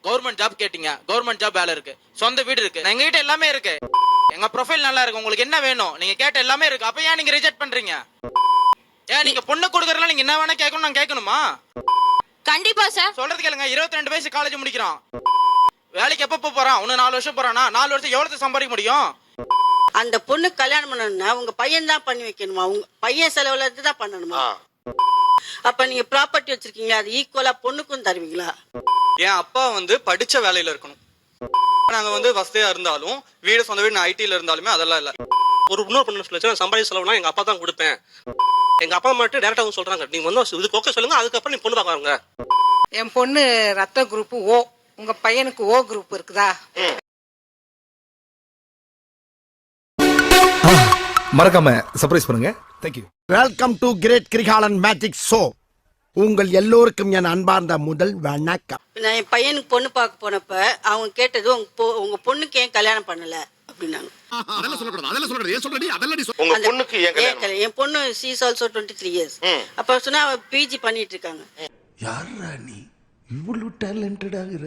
Government job கேட்டீங்க, government job வேலை இருக்கு, சொந்த வீடு இருக்கு, எங்க கிட்ட எல்லாமே இருக்கு, எங்க ப்ரொஃபைல் நல்லா இருக்கு, உங்களுக்கு என்ன வேணும், நீங்க கேட்ட எல்லாமே இருக்கு. அப்ப ஏன் நீங்க ரிஜெக்ட் பண்றீங்க? ஏன் நீங்க பொண்ணு கொடுக்கறதுல நீங்க என்ன வேணா கேட்கணும், நான் கேட்கணுமா? கண்டிப்பா சார். சொல்றது கேளுங்க. 22 வயசு காலேஜ் முடிக்கிறான், வேலைக்கு எப்ப போறான்? இன்னும் 4 வருஷம் போறானா? 4 வருஷம் எவ்வளவு சம்பாதிக்க முடியும்? அந்த பொண்ணு கல்யாணம் பண்ணணும்னா உங்க பையன் தான் பண்ணி வைக்கணுமா? உங்க பையன் செலவுல இருந்து தான் பண்ணணுமா? அப்ப நீங்க ப்ராப்பர்ட்டி வச்சிருக்கீங்க, அது ஈக்குவலா பொண்ணுக்கும் தருவீங்களா? என் அப்பா வந்து படிச்ச வேலையில இருக்கணும். நாங்க வந்து வசதியா இருந்தாலும் வீடு சொந்த வீடு ஐடில இருந்தாலுமே அதெல்லாம் இல்ல. ஒரு இன்னொரு பொண்ணு சொல்லுச்சு, சம்பாதி செலவுனா எங்க அப்பா தான் கொடுப்பேன். எங்க அப்பா மட்டும் டேரக்டா சொல்றாங்க, நீங்க வந்து இதுக்கு ஓகே சொல்லுங்க, அதுக்கப்புறம் நீ பொண்ணு பாக்குறாங்க. என் பொண்ணு ரத்த குரூப் ஓ, உங்க பையனுக்கு ஓ குரூப் இருக்குதா? மறக்காம சர்ப்ரைஸ் பண்ணுங்க. Thank you. Welcome to great Kirikalan magic show. உங்கள் எல்லோருக்கும் என் அன்பார்ந்த முதல் வணக்கம். நான் என் பையனுக்கு பொண்ணு பார்க்க போனப்ப அவங்க கேட்டது உங்க பொண்ணுக்கு ஏன் கல்யாணம் பண்ணல அப்படின்னாங்க. என் பொண்ணு she is also 23 years. அப்ப சொன்னா அவ பிஜி பண்ணிட்டு இருக்காங்க. யாரா நீ இவ்வளவு டேலண்டட் ஆகுற?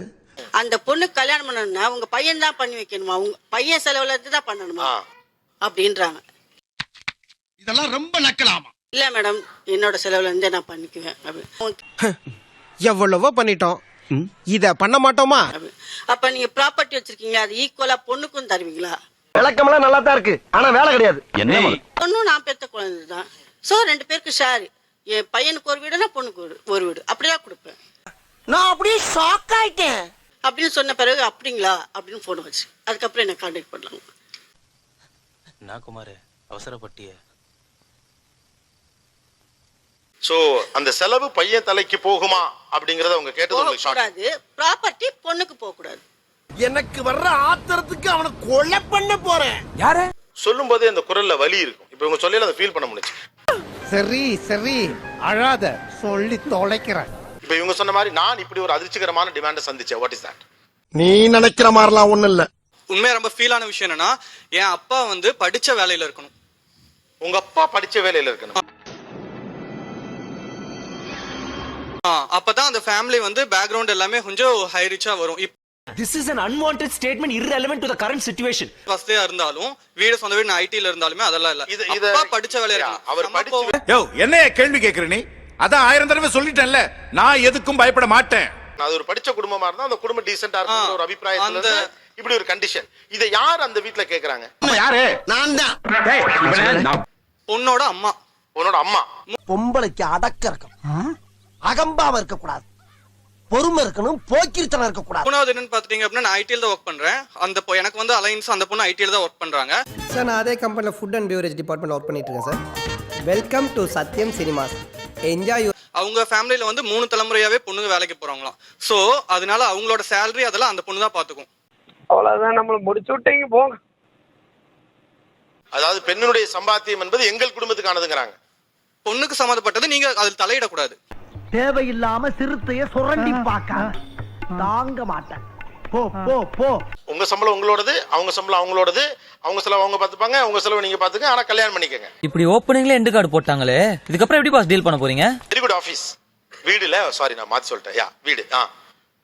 அந்த பொண்ணு கல்யாணம் பண்ணணும்னா உங்க பையன் தான் பண்ணி வைக்கணுமா? உங்க பையன் செலவுல இருந்து தான் பண்ணணுமா அப்படின்றாங்க. இதெல்லாம் ரொம்ப நக்கலாமா? இல்ல மேடம், என்னோட செலவுல இருந்தே நான் பண்ணிக்குவேன். எவ்வளவோ பண்ணிட்டோம், இத பண்ண மாட்டோமா? அப்ப நீங்க ப்ராப்பர்ட்டி வச்சிருக்கீங்க, அது ஈக்குவலா பொண்ணுக்கும் தருவீங்களா? விளக்கமெல்லாம் நல்லா தான் இருக்கு, ஆனா வேலை கிடையாது. பொண்ணும் நான் பெத்த குழந்தை தான். சோ 2 பேருக்கு ஷேர். என் பையனுக்கு ஒரு வீடுனா பொண்ணுக்கு ஒரு வீடு அப்படிதான் கொடுப்பேன். நான் அப்படியே ஷாக் ஆயிட்டேன். அப்படின்னு சொன்ன பிறகு அப்படிங்களா அப்படின்னு போன் வச்சு அதுக்கப்புறம் என்ன கான்டாக்ட் பண்ணலாங்க. நான் குமார் அவசரப்பட்டிய. சோ அந்த செலவு பையன் தலைக்கு போகுமா அப்படிங்கறத அவங்க கேட்டது உங்களுக்கு ஷாக். கூடாது, ப்ராப்பர்ட்டி பொண்ணுக்கு போக கூடாது. எனக்கு வர்ற ஆத்திரத்துக்கு அவனை கொலை பண்ண போறேன். யார சொல்லும்போதே அந்த குரல்ல வலி இருக்கும். இப்போ இவங்க சொல்லல அதை ஃபீல் பண்ண முடிச்சு. சரி சரி, அழாத, சொல்லி தொலைக்கிறேன். இப்போ இவங்க சொன்ன மாதிரி நான் இப்படி ஒரு அதிர்ச்சிகரமான டிமாண்ட சந்திச்சேன். What is that? நீ நினைக்கிற மாதிரிலாம் ஒண்ணு இல்ல. உண்மையா ரொம்ப ஃபீலான விஷயம் என்னன்னா, என் அப்பா வந்து படிச்ச வேலையில இருக்கணும். உங்க அப்பா படிச்ச வேலையில இருக்கணும். அப்பதான் அந்த ஃபேமிலி வந்து பேக்ரவுண்ட் எல்லாமே கொஞ்சம் ஹை ரிச்சா வரும். This is an unwanted statement irrelevant to the current situation. வசதியா இருந்தாலும் வீடு சொந்த வீடு ஐடில இருந்தாலுமே அதெல்லாம் இல்ல. அப்பா படிச்ச வேலையில இருக்கணும். அவர் படிச்ச யோ என்னைய கேள்வி கேக்குற நீ? அதான் 1000 தடவை சொல்லிட்டேன்ல, நான் எதுக்கும் பயப்பட மாட்டேன். அது ஒரு படிச்ச குடும்பமா இருந்தா அந்த குடும்பம் டீசென்ட்டா இருக்குற ஒரு அபிப்பிராயத்துல இருந்து இப்படி ஒரு கண்டிஷன். இத யார் அந்த வீட்ல கேக்குறாங்க? யாரு? நான் தான். பொண்ணோட அம்மா. உன்னோட அம்மா. பொம்பளைக்கு அடக்க இருக்கணும், அகம்பாவ இருக்க கூடாது, பொறுமை இருக்கணும், போக்கிரித்தனம் இருக்க கூடாது. மூணாவது என்னன்னு பாத்துட்டீங்க அப்படின்னா, நான் ஐடில தான் ஒர்க் பண்றேன். அந்த எனக்கு வந்து அலைன்ஸ் அந்த பொண்ணு ஐடில தான் ஒர்க் பண்றாங்க. சார் நான் அதே கம்பெனில ஃபுட் அண்ட் பிவரேஜ் டிபார்ட்மெண்ட்ல ஒர்க் பண்ணிட்டு இருக்கேன் sir. Welcome to Sathyam cinemas. Enjoy. அவங்க ஃபேமிலியில வந்து 3 தலைமுறையாவே பொண்ணுங்க வேலைக்கு போறாங்களாம். சோ அதனால அவங்களோட சேலரி அதெல்லாம் அந்த பொண்ணு தான் பாத்துக்கும். அவ்வளவுதான், நம்மள முடிச்சு விட்டீங்க போங்க. அதாவது பெண்ணுடைய சம்பாத்தியம் என்பது எங்கள் குடும்பத்துக்கானதுங்கறாங்க. பொண்ணுக்கு சம்மந்தப்பட்டது, நீங்க அதில் தலையிடக்கூடாது. தேவையில்லாம சிறுத்தைய சுரண்டி பார்க்க தாங்க மாட்டேன். போ போ போ. உங்க சம்பளம் உங்களோடது, அவங்க சம்பளம் அவங்களோடது, அவங்க செலவு அவங்க பாத்துப்பாங்க, உங்க செலவு நீங்க பாத்துக்க. ஆனா கல்யாணம் பண்ணிக்கங்க. இப்படி ஓப்பனிங்ல எண்ட் கார்டு போட்டாங்களே, இதுக்கப்புறம் எப்படி பாஸ் டீல் பண்ண போறீங்க? Very good office. வீடுல சாரி நான் மாத்தி சொல்லிட்டேன். யா வீடு.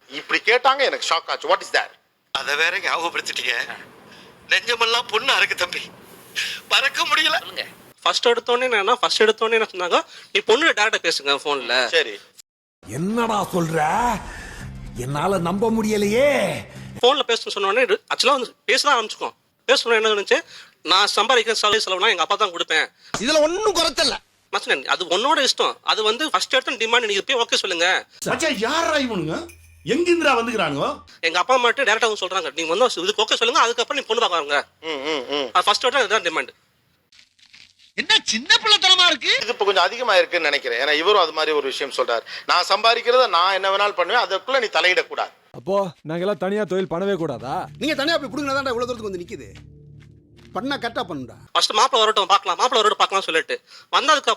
இப்படி கேட்டாங்க, எனக்கு ஷாக் ஆச்சு. What is that? அத வேற ஞாபகப்படுத்திட்டீங்க. நெஞ்சமெல்லாம் பொண்ணு அறக்கு தம்பி, பறக்க முடியல. ஃபர்ஸ்ட் எடுத்தோனே என்ன சொன்னாங்க, நீ பொண்ணு டைரக்டா பேசுங்க போன்ல. சரி என்னடா சொல்ற? என்னால நம்ப முடியலையே. போன்ல பேச சொன்னோடனே ஆக்சுவலா வந்து பேசலாம் ஆரம்பிச்சுக்கோம். பேசணும் என்ன நினைச்சு, நான் சம்பாதிக்கிற செலவுனா எங்க அப்பா தான் கொடுப்பேன். இதுல ஒண்ணும் குறைச்சல. அது உன்னோட இஷ்டம். அது வந்து ஃபர்ஸ்ட் எடுத்த டிமாண்ட், நீங்க போய் ஓகே சொல்லுங்க. மச்சான் யாரா இவனுங்க? எங்கிந்திரா வந்துக்கறானுங்க? எங்க அப்பா மட்டும் டேரக்டா சொல்றாங்க, நீங்க வந்து இதுக்கு ஓகே சொல்லுங்க, அதுக்கப்புறம் நீ பொண்ணு பாக்குறாங்க. ஃபர்ஸ்ட் எடுத்த இதுதான் டிமாண்ட். என்ன சின்ன பிள்ளைத்தனமா இருக்கு இது. இப்ப கொஞ்சம் அதிகமா இருக்குன்னு நினைக்கிறேன். ஏன்னா இவரும் அது மாதிரி ஒரு விஷயம் சொல்றாரு. நான் சம்பாதிக்கிறத நான் என்ன வேணாலும் பண்ணுவேன், அதுக்குள்ள நீ தலையிடக்கூடாது. அப்போ நாங்க எல்லாம் தனியா தொழில் பண்ணவே கூடாதா? நீங்க தனியா போய் குடுங்கதான்டா இவ்வளவு தூரத்துக்கு வந்து நிக்குது. பண்ணா கரெக்டா பண்ணுடா. ஃபர்ஸ்ட் மாப்பிள வரட்டும் பார்க்கலாம், மாப்பிள வரட்டும் பார்க்கலாம் சொல்லிட்டு வந்ததுக்கு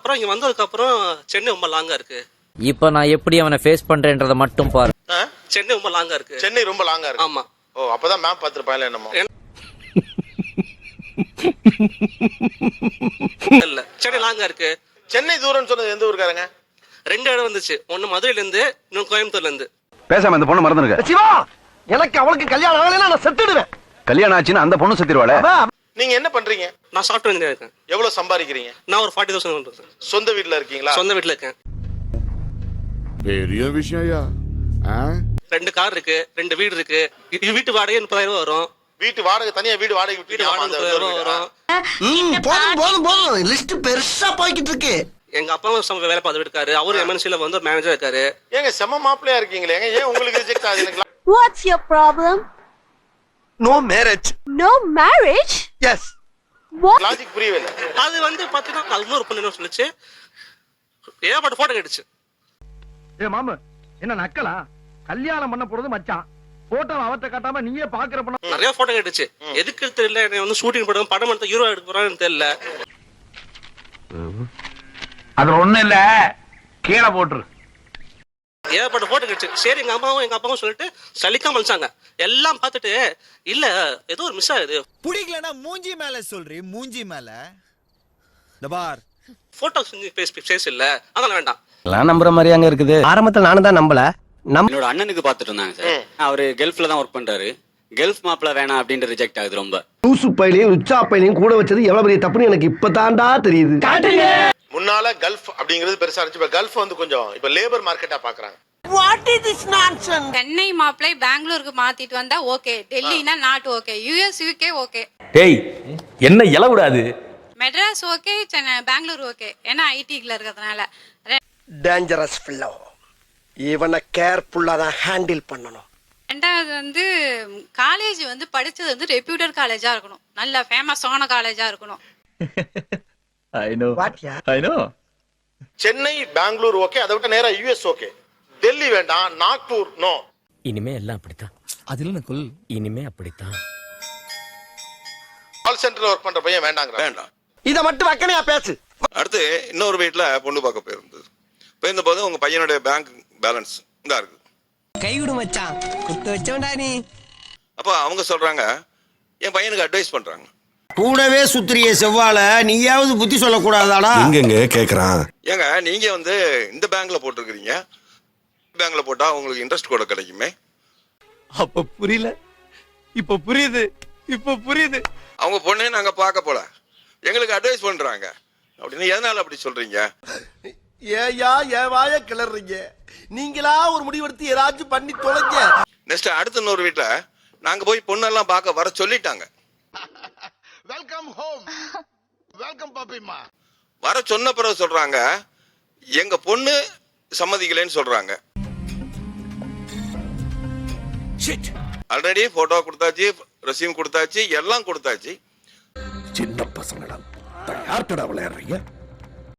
அப்புறம் சென்னை ரொம்ப லாங்கா இருக்கு. இப்போ நான் எப்படி அவனை ஃபேஸ் பண்றேன்றத மட்டும் பாரு. சென்னை ரொம்ப லாங்கா இருக்கு. சென்னை ரொம்ப லாங்கா இருக்கு. ஆமா. ஓ அப்பதான் மேப் பாத்துருப்பாங்க என்னமோ. இல்ல சென்னை லாங்கா இருக்கு. சென்னை தூரம்னு சொன்னது எந்த ஊருக்காரங்க? 2 இடம் வந்துச்சு. ஒன்னு மதுரையில இருந்து, இன்னொன்னு கோயம்புத்தூர்ல இருந்து. பேசாம இந்த பொண்ணு மறந்துருங்க. சிவா எனக்கு அவளுக்கு கல்யாணம் ஆகலைன்னா நான் செத்துடுவேன். கல்யாணம் ஆச்சுன்னா அந்த பொண்ணு செத்துருவாளே. நீங்க என்ன பண்றீங்க? நான் சாஃப்ட்வேர் இன்ஜினியர் இருக்கேன். எவ்வளவு சம்பாதிக்கிறீங்க? நான் ஒரு 40,000 பண்றேன். சொந்த வீட்ல இருக்கீங்களா? சொந்த வீட்டுல இருக்கேன். பெரிய விஷயம். 2 கார் இருக்கு, 2 வீடு இருக்கு. வீட்டு வாடகை 30,000 வரும். வீட்டு வாடகை தனியா வீடு வாடகை வீட்டு வாடகை 30,000 வரும். போதும் போதும் போதும், லிஸ்ட் பெருசா போய்கிட்டு இருக்கு. எங்க அப்பாவும் வேலை பார்த்துட்டு இருக்காரு. அவரு எம்என்சில வந்து ஒரு மேனேஜர் இருக்காரு. ஏங்க செம மாப்பிளையா இருக்கீங்களே, ஏன் உங்களுக்கு ரிஜெக்ட் ஆகுது? எனக்கு What's your problem? No marriage. No marriage? Yes. Logic புரியவே இல்லை. அது வந்து பாத்தீங்கன்னா அது இன்னொரு பொண்ணு என்ன சொல்லுச்சு, ஏகப்பட்ட போட்டோ கேட்டுச்சு. ஏ மாமா என்ன நக்கலா? கல்யாணம் பண்ண போறது மச்சான், போட்டோ அவர்ட்ட காட்டாம நீயே பாக்குற பண்ண. நிறைய போட்டோ கேட்டுச்சு. எதுக்கு தெரியல. என்ன வந்து ஷூட்டிங் படம் படம் எடுத்து ஹீரோ எடுக்க போறான்னு தெரியல. அது ஒண்ணு இல்ல, கீழே போட்டுரு. ஏகப்பட்ட போட்டோ கேட்டுச்சு. சரி எங்க அப்பாவும் சொல்லிட்டு சலிக்காம அழிச்சாங்க. எல்லாம் பார்த்துட்டு இல்ல ஏதோ ஒரு மிஸ் ஆகுது. புடிக்கலனா மூஞ்சி மேல சொல்றீ, மூஞ்சி மேல இந்த பார் போட்டோ ஃபேஸ் இல்ல, அதெல்லாம் வேண்டாம். எல்லாம் நம்புற மாதிரி அங்க இருக்குது. ஆரம்பத்துல நானும் தான் நம்பல. என்னோட அண்ணனுக்கு பாத்துட்டு இருந்தாங்க சார். அவரு கல்ஃப்ல தான் ஒர்க் பண்றாரு. கல்ஃப் மாப்பிள்ள வேணாம் அப்படின்ட்டு ரிஜெக்ட் ஆகுது ரொம்ப. லூசு பையிலையும் உச்சா பையிலையும் கூட வச்சது எவ்வளவு பெரிய தப்புன்னு எனக்கு இப்பதான்டா தெரியுது. முன்னால கல்ஃப் அப்படிங்கிறது பெருசா இருந்துச்சு. இப்ப கல்ஃப் வந்து கொஞ்சம் இப்ப லேபர் மார்க்கெட்டா பாக்குறாங்க. What is this nonsense? Chennai மாப்பிளை பெங்களூருக்கு மாத்திட்டு வந்தா ஓகே, டெல்லினா not okay, US UK okay, டேய் என்ன இல விடாது. மெட்ராஸ் ஓகே, சென்னை பெங்களூர் ஓகே, ஏன்னா ஐடில இருக்கிறதுனால. Dangerous fellow. இவனை கேர்ஃபுல்லா தான் ஹேண்டில் பண்ணணும். ரெண்டாவது வந்து காலேஜ் வந்து படிச்சது வந்து ரெப்யூட்டட் காலேஜா இருக்கணும், நல்ல ஃபேமஸான காலேஜா இருக்கணும். I know I know. Chennai Bangalore okay, அதை விட்டு நேரா யுஎஸ் ஓகே. டெல்லி வேண்டாம், நாக்பூர் நோ. இனிமே எல்லாம் அப்படித்தான். அதுல நக்குல் இனிமே அப்படித்தான். கால் சென்டர்ல ஒர்க் பண்ற பையன் வேண்டாங்க. வேண்டாம். இத மட்டும் வக்கனையா பேசு. அடுத்து இன்னொரு வீட்டுல பொண்ணு பார்க்க போயிருந்தது. போயிருந்தபோது உங்க பையனுடைய பேங்க் பேலன்ஸ் இதா இருக்கு. கை விடு மச்சான், குத்து வச்சோண்டா நீ. அப்ப அவங்க சொல்றாங்க, என் பையனுக்கு அட்வைஸ் பண்றாங்க. கூடவே சுத்திரிய செவ்வால நீயாவது புத்தி சொல்லக்கூடாதாடா? எங்கெங்க கேக்குறான். ஏங்க நீங்க வந்து இந்த பேங்க்ல போட்டிருக்கீங்க, பேங்க்ல போட்டா உங்களுக்கு இன்ட்ரெஸ்ட் கூட கிடைக்குமே. அப்ப புரியல, இப்ப புரியுது, இப்ப புரியுது. அவங்க பொண்ணே நாங்க பார்க்க போல, எங்களுக்கு அட்வைஸ் பண்றாங்க அப்படின்னு. எதனால அப்படி சொல்றீங்க? ஏயா ஏவாய கிளறீங்க? நீங்களா ஒரு முடிவெடுத்து ஏதாச்சும் பண்ணி தொலைங்க. நெக்ஸ்ட் அடுத்த இன்னொரு வீட்டுல நாங்க போய் பொண்ணெல்லாம் பார்க்க வர சொல்லிட்டாங்க. வெல்கம் ஹோம், வெல்கம் பாப்பிமா. வர சொன்ன பிறகு சொல்றாங்க, எங்க பொண்ணு சம்மதிக்கலைன்னு சொல்றாங்க. ஆல்ரெடி போட்டோ கொடுத்தாச்சு, ரெஸ்யூம் கொடுத்தாச்சு, எல்லாம் கொடுத்தாச்சு. சின்ன பசங்களா யார்கிட்ட விளையாடுறீங்க?